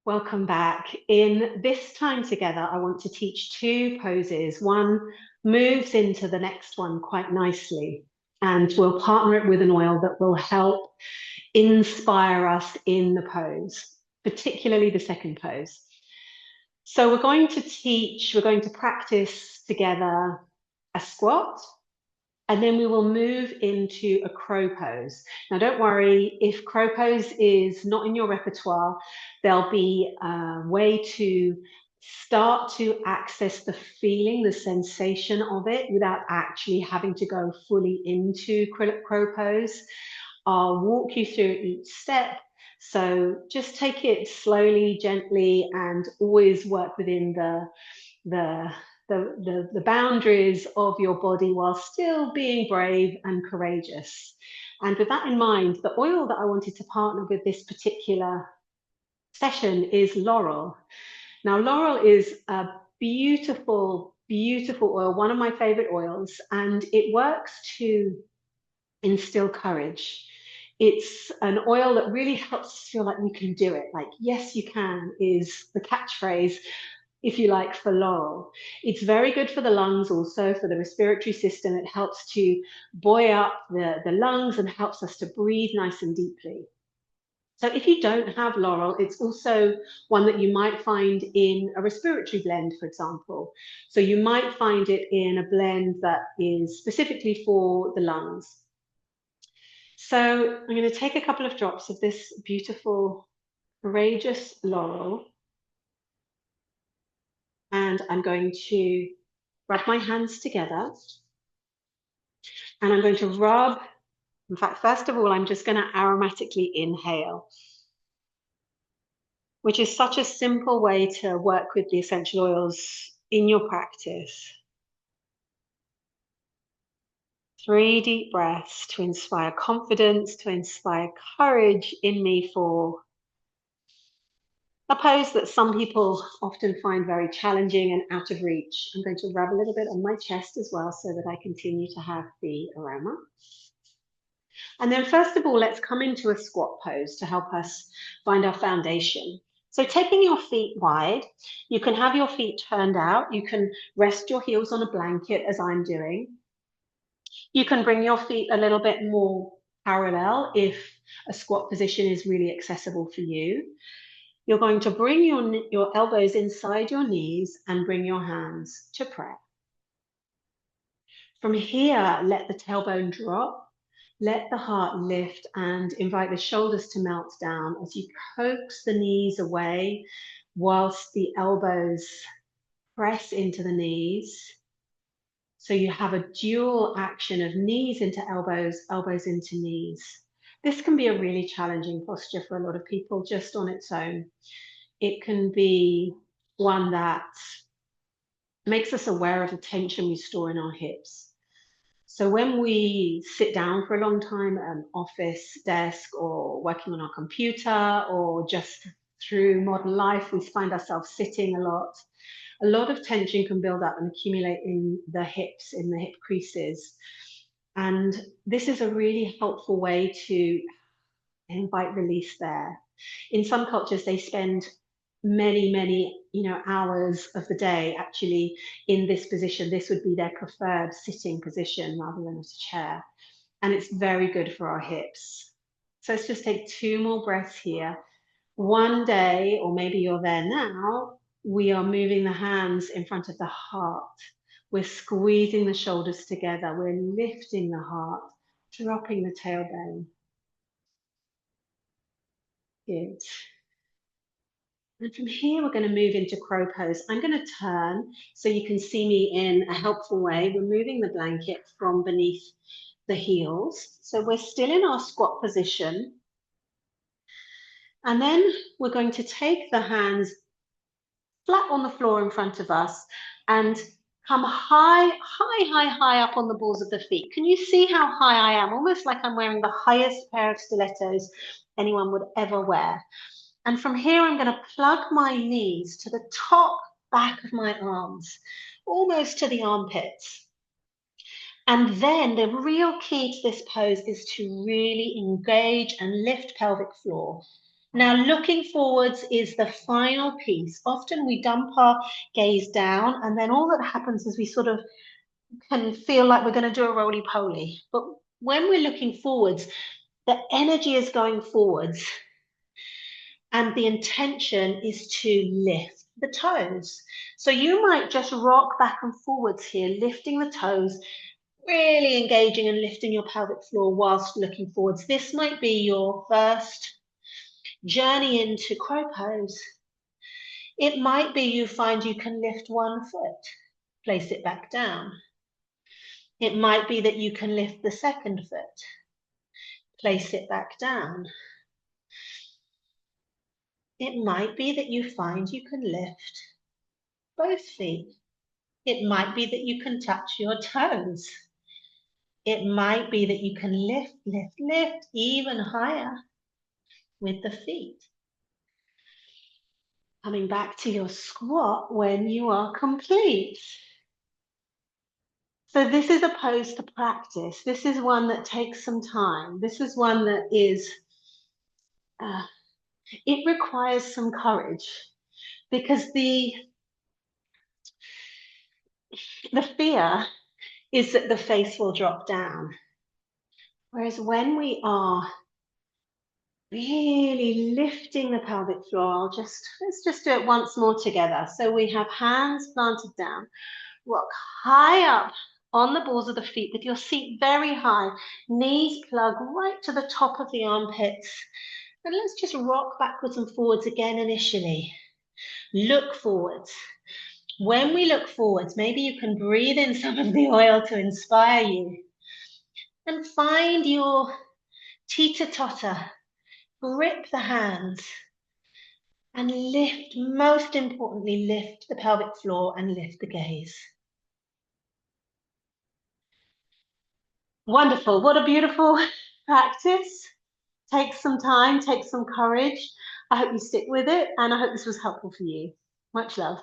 Welcome back. In this time together, I want to teach two poses. One moves into the next one quite nicely, and we'll partner it with an oil that will help inspire us in the pose, particularly the second pose. So we're going to practice together a squat, and then we will move into a crow pose. Now, don't worry, if crow pose is not in your repertoire, there'll be a way to start to access the feeling, the sensation of it without actually having to go fully into crow pose. I'll walk you through each step. So just take it slowly, gently, and always work within the the boundaries of your body while still being brave and courageous. And with that in mind, the oil that I wanted to partner with this particular session is Laurel. Now, Laurel is a beautiful, beautiful oil, one of my favorite oils, and it works to instill courage. It's an oil that really helps us feel like we can do it. Like, yes, you can is the catchphrase, if you like, for Laurel. It's very good for the lungs, also for the respiratory system. It helps to buoy up the lungs and helps us to breathe nice and deeply. So if you don't have Laurel, it's also one that you might find in a respiratory blend, for example. So you might find it in a blend that is specifically for the lungs. So I'm going to take a couple of drops of this beautiful, courageous Laurel, and I'm going to rub my hands together, and I'm going to rub. In fact, first of all, I'm just going to aromatically inhale, which is such a simple way to work with the essential oils in your practice. 3 deep breaths to inspire confidence, to inspire courage in me for a pose that some people often find very challenging and out of reach. I'm going to rub a little bit on my chest as well so that I continue to have the aroma. And then first of all, let's come into a squat pose to help us find our foundation. So taking your feet wide, you can have your feet turned out. You can rest your heels on a blanket as I'm doing. You can bring your feet a little bit more parallel if a squat position is really accessible for you. You're going to bring your elbows inside your knees and bring your hands to prayer. From here, let the tailbone drop, let the heart lift, and invite the shoulders to melt down as you coax the knees away whilst the elbows press into the knees. So you have a dual action of knees into elbows, elbows into knees. This can be a really challenging posture for a lot of people just on its own. It can be one that makes us aware of the tension we store in our hips. So when we sit down for a long time at an office desk or working on our computer or just through modern life, we find ourselves sitting a lot of tension can build up and accumulate in the hips, in the hip creases. And this is a really helpful way to invite release there. In some cultures, they spend many hours of the day actually in this position. This would be their preferred sitting position rather than a chair, and it's very good for our hips. So let's just take 2 more breaths here. One day, or maybe you're there now, we are moving the hands in front of the heart. We're squeezing the shoulders together, we're lifting the heart, dropping the tailbone. Good. And from here, we're going to move into crow pose. I'm going to turn so you can see me in a helpful way, removing the blanket from beneath the heels. So we're still in our squat position. And then we're going to take the hands flat on the floor in front of us and come high up on the balls of the feet. Can you see how high I am? Almost like I'm wearing the highest pair of stilettos anyone would ever wear. And from here, I'm going to plug my knees to the top back of my arms, almost to the armpits. And then the real key to this pose is to really engage and lift pelvic floor. Now, looking forwards is the final piece. Often we dump our gaze down, and then all that happens is we sort of can feel like we're going to do a roly-poly. But when we're looking forwards, the energy is going forwards, and the intention is to lift the toes. So you might just rock back and forwards here, lifting the toes, really engaging and lifting your pelvic floor whilst looking forwards. This might be your first journey into crow pose. It might be you find you can lift one foot, place it back down. It might be that you can lift the second foot, place it back down. It might be that you find you can lift both feet. It might be that you can touch your toes. It might be that you can lift, lift, lift even higher with the feet. Coming back to your squat when you are complete. So this is a pose to practice. This is one that takes some time. This is one that is, it requires some courage, because the fear is that the face will drop down. Whereas when we are really lifting the pelvic floor, let's just do it once more together. So we have hands planted down, rock high up on the balls of the feet with your seat very high, knees plug right to the top of the armpits. And let's just rock backwards and forwards again initially. Look forwards. When we look forwards, maybe you can breathe in some of the oil to inspire you. And find your teeter-totter. Grip the hands. And lift, most importantly, lift the pelvic floor and lift the gaze. Wonderful. What a beautiful practice. Take some time, take some courage. I hope you stick with it, and I hope this was helpful for you. Much love.